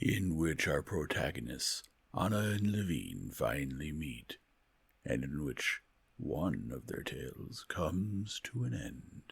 in which our protagonists, Anna and Levine, finally meet, and in which one of their tales comes to an end.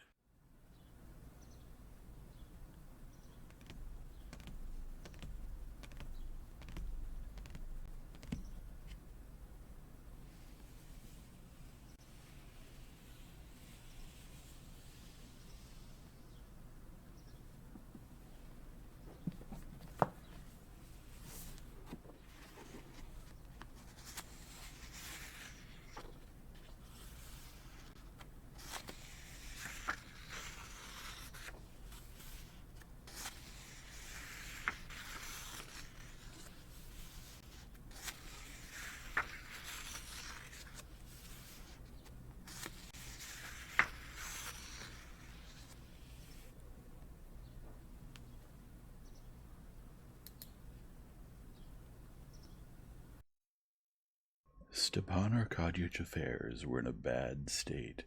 Stepan Arkadyev's affairs were in a bad state.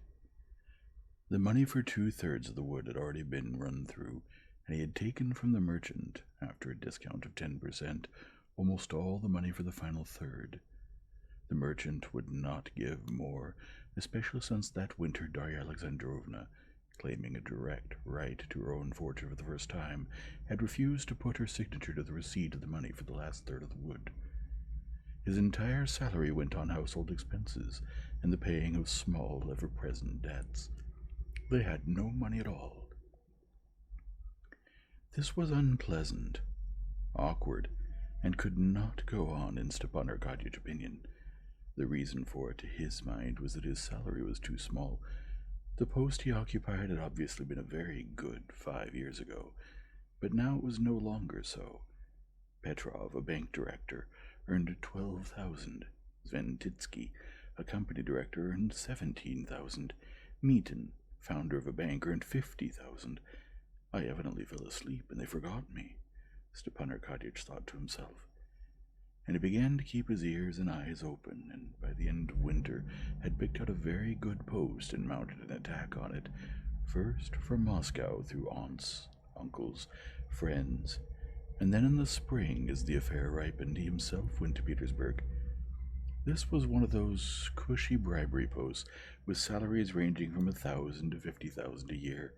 The money for 2/3 of the wood had already been run through, and he had taken from the merchant, after a discount of 10%, almost all the money for the final third. The merchant would not give more, especially since that winter Darya Alexandrovna, claiming a direct right to her own fortune for the first time, had refused to put her signature to the receipt of the money for the last third of the wood. His entire salary went on household expenses and the paying of small, ever-present debts. They had no money at all. This was unpleasant, awkward, and could not go on in Stepan Arkadyev's opinion. The reason for it, to his mind, was that his salary was too small. The post he occupied had obviously been a very good 5 years ago, but now it was no longer so. Petrov, a bank director, earned 12,000. Sventitsky, a company director, earned 17,000. Meaton, founder of a bank, earned 50,000. I evidently fell asleep, and they forgot me, Stepan Arkadyevich thought to himself. And he began to keep his ears and eyes open, and by the end of winter had picked out a very good post and mounted an attack on it, first from Moscow through aunts, uncles, friends, and then in the spring, as the affair ripened, he himself went to Petersburg. This was one of those cushy bribery posts, with salaries ranging from 1,000 to 50,000 a year,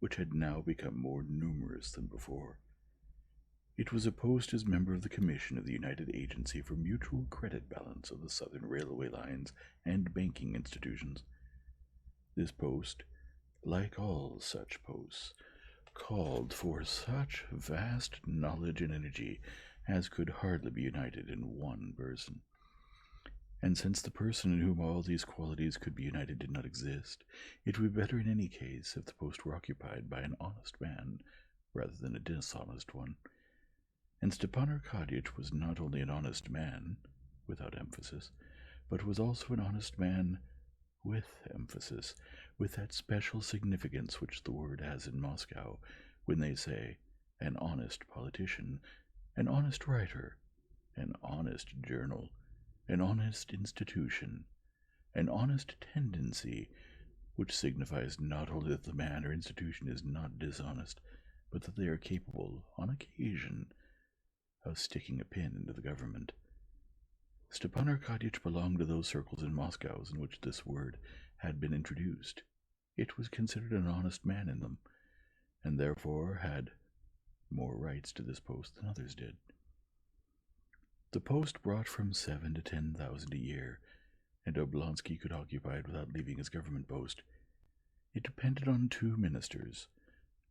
which had now become more numerous than before. It was a post as member of the Commission of the United Agency for Mutual Credit Balance of the Southern Railway Lines and Banking Institutions. This post, like all such posts, called for such vast knowledge and energy as could hardly be united in one person. And since the person in whom all these qualities could be united did not exist, it would be better in any case if the post were occupied by an honest man rather than a dishonest one. And Stepan Arkadyevich was not only an honest man, without emphasis, but was also an honest man with emphasis, with that special significance which the word has in Moscow when they say an honest politician, an honest writer, an honest journal, an honest institution, an honest tendency, which signifies not only that the man or institution is not dishonest, but that they are capable, on occasion, of sticking a pin into the government. Stepan Arkadyevich belonged to those circles in Moscow in which this word had been introduced. It was considered an honest man in them, and therefore had more rights to this post than others did. The post brought from 7,000 to 10,000 a year, and Oblonsky could occupy it without leaving his government post. It depended on 2 ministers,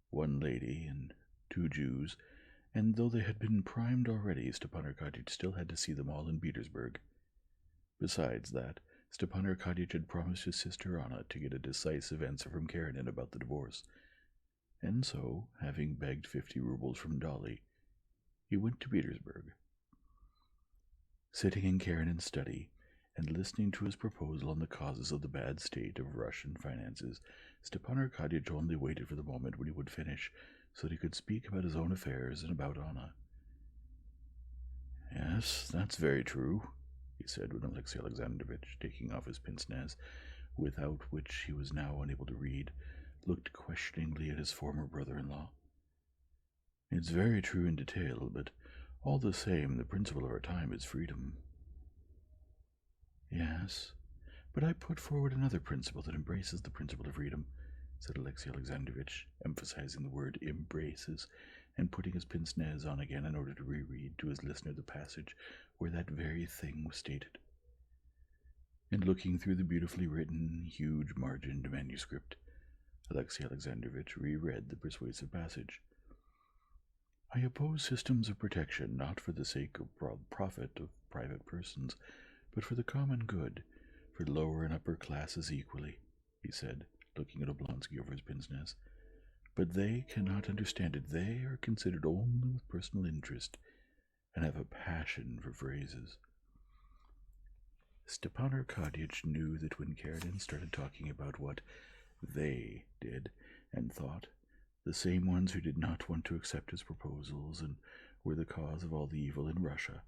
1 lady and 2 Jews, and though they had been primed already, Stepan Arkadyevich still had to see them all in Petersburg. Besides that, Stepan Arkadyevich had promised his sister Anna to get a decisive answer from Karenina about the divorce, and so, having begged 50 rubles from Dolly, he went to Petersburg. Sitting in Karenina's study, and listening to his proposal on the causes of the bad state of Russian finances, Stepan Arkadyevich only waited for the moment when he would finish, so that he could speak about his own affairs and about Anna. "Yes, that's very true," he said when Alexey Alexandrovitch, taking off his pince-nez, without which he was now unable to read, looked questioningly at his former brother-in-law. "It's very true in detail, but All the same, the principle of our time is freedom. Yes, but I put forward another principle that embraces the principle of freedom, said Alexei Alexandrovitch, emphasizing the word embraces, and putting his pince-nez on again in order to reread to his listener the passage where that very thing was stated. And looking through the beautifully written, huge-margined manuscript, Alexei Alexandrovitch reread the persuasive passage. I oppose systems of protection not for the sake of profit of private persons, but for the common good, for lower and upper classes equally, he said, looking at Oblonsky over his pince-nez. But they cannot understand it. They are considered only with personal interest, and have a passion for phrases. Stepan Arkadyevich knew that when Karenina started talking about what they did and thought, the same ones who did not want to accept his proposals and were the cause of all the evil in Russia,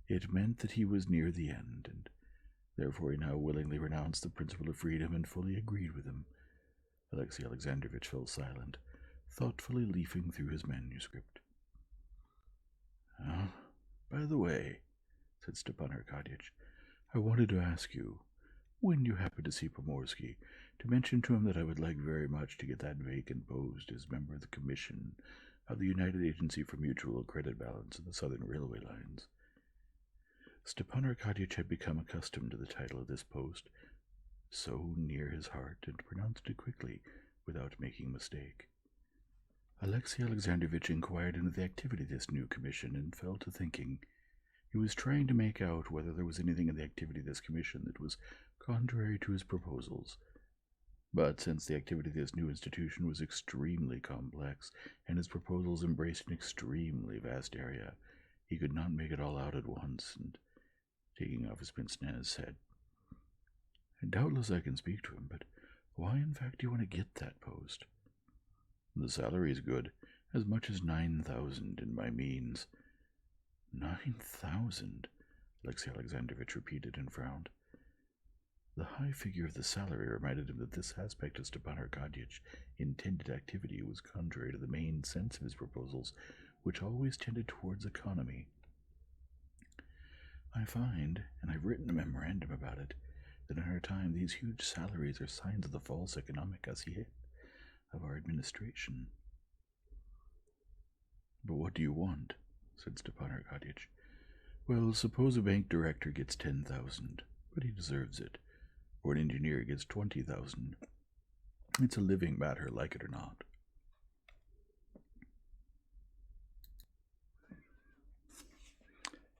it meant that he was near the end, and therefore he now willingly renounced the principle of freedom and fully agreed with him. Alexei Alexandrovitch fell silent, thoughtfully leafing through his manuscript. By the way, said Stepan Arkadyevich, I wanted to ask you, when you happen to see Pomorsky, to mention to him that I would like very much to get that vacant post as member of the Commission of the United Agency for Mutual Credit Balance in the Southern Railway Lines. Stepan Arkadyevich had become accustomed to the title of this post, so near his heart, and pronounced it quickly, without making a mistake. Alexei Alexandrovitch inquired into the activity of this new commission, and fell to thinking. He was trying to make out whether there was anything in the activity of this commission that was contrary to his proposals. But since the activity of this new institution was extremely complex, and his proposals embraced an extremely vast area, he could not make it all out at once, and, taking off his pince-nez, said, Doubtless I can speak to him, but why in fact do you want to get that post? The salary is good, as much as 9,000 in my means. 9,000, Alexei Alexandrovitch repeated and frowned. The high figure of the salary reminded him that this aspect of Stepan Arkadyevич's intended activity was contrary to the main sense of his proposals, which always tended towards economy. I find, and I've written a memorandum about it, that in our time these huge salaries are signs of the false economic assiette of our administration. But what do you want? Said Stepan Arkadyevich. Well, suppose a bank director gets 10,000, but he deserves it, or an engineer gets 20,000. It's a living matter, like it or not.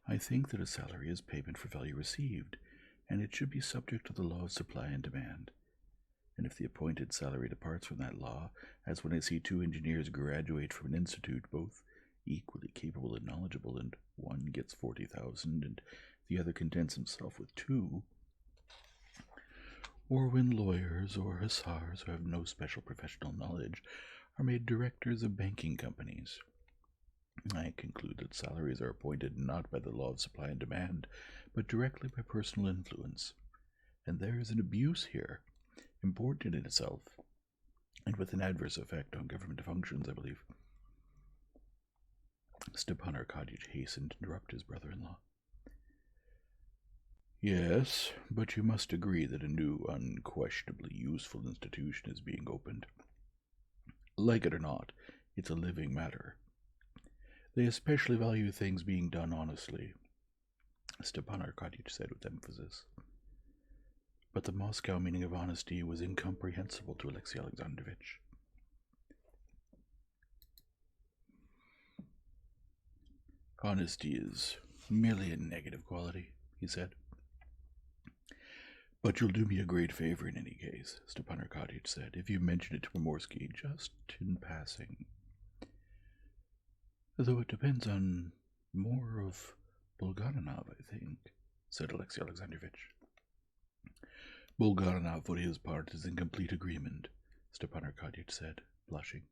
I think that a salary is payment for value received, and it should be subject to the law of supply and demand. And if the appointed salary departs from that law, as when I see two engineers graduate from an institute, both equally capable and knowledgeable, and one gets 40,000 and the other contents himself with 2, or when lawyers or hussars who have no special professional knowledge are made directors of banking companies, I conclude that salaries are appointed not by the law of supply and demand, but directly by personal influence. And there is an abuse here, important in itself, and with an adverse effect on government functions, I believe. Stepan Arkadyevich hastened to interrupt his brother-in-law. Yes, but you must agree that a new, unquestionably useful institution is being opened. Like it or not, it's a living matter. They especially value things being done honestly, Stepan Arkadyevich said with emphasis. But the Moscow meaning of honesty was incomprehensible to Alexei Alexandrovitch. Honesty is merely a negative quality, he said. But you'll do me a great favor in any case, Stepan Arkadyevich said, if you mention it to Pomorsky just in passing. Though it depends on more of Bulgarinov, I think, said Alexei Alexandrovitch. Bulgarinov, for his part, is in complete agreement, Stepan Arkadyevich said, blushing.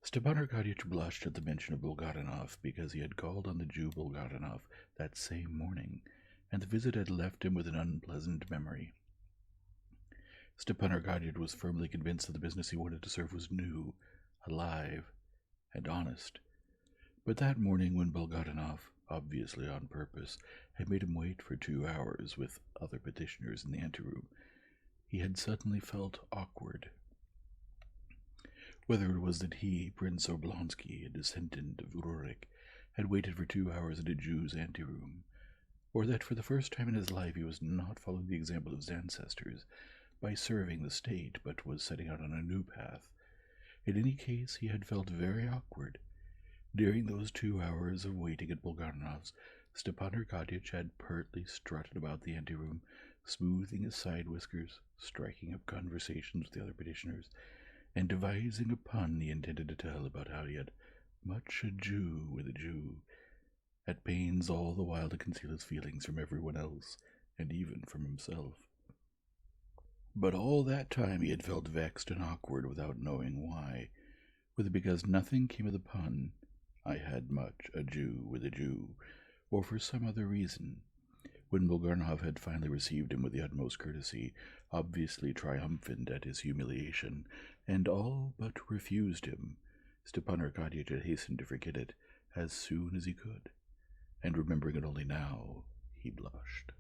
Stepan Arkadyevich blushed at the mention of Bulgarinov because he had called on the Jew Bulgarinov that same morning, and the visit had left him with an unpleasant memory. Stepan Arkadyevich was firmly convinced that the business he wanted to serve was new, alive, and honest, But that morning when Bulgarinov, obviously on purpose, had made him wait for 2 hours with other petitioners in the anteroom, he had suddenly felt awkward. Whether it was that he, Prince Oblonsky, a descendant of Rurik, had waited for 2 hours in a Jew's anteroom, or that for the first time in his life he was not following the example of his ancestors by serving the state, but was setting out on a new path. In any case, he had felt very awkward. During those 2 hours of waiting at Bulgarinov's, Stepan Arkadyevich had pertly strutted about the anteroom, smoothing his side whiskers, striking up conversations with the other petitioners, and devising a pun he intended to tell about how he had much ado with a Jew, at pains all the while to conceal his feelings from everyone else, and even from himself. But all that time he had felt vexed and awkward without knowing why, whether because nothing came of the pun, I had much ado with a Jew, or for some other reason. When Bulgarinov had finally received him with the utmost courtesy, obviously triumphant at his humiliation, and all but refused him, Stepan Arkadyevich had hastened to forget it as soon as he could, and remembering it only now, he blushed.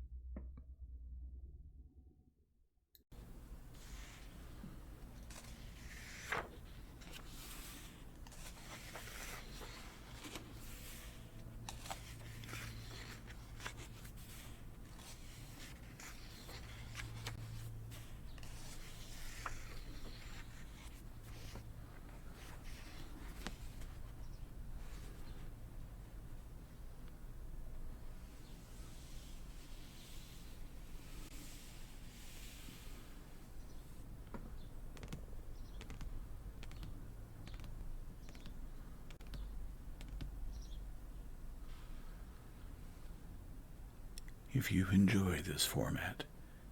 If you enjoy this format,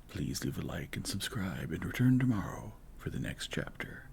please leave a like and subscribe and return tomorrow for the next chapter.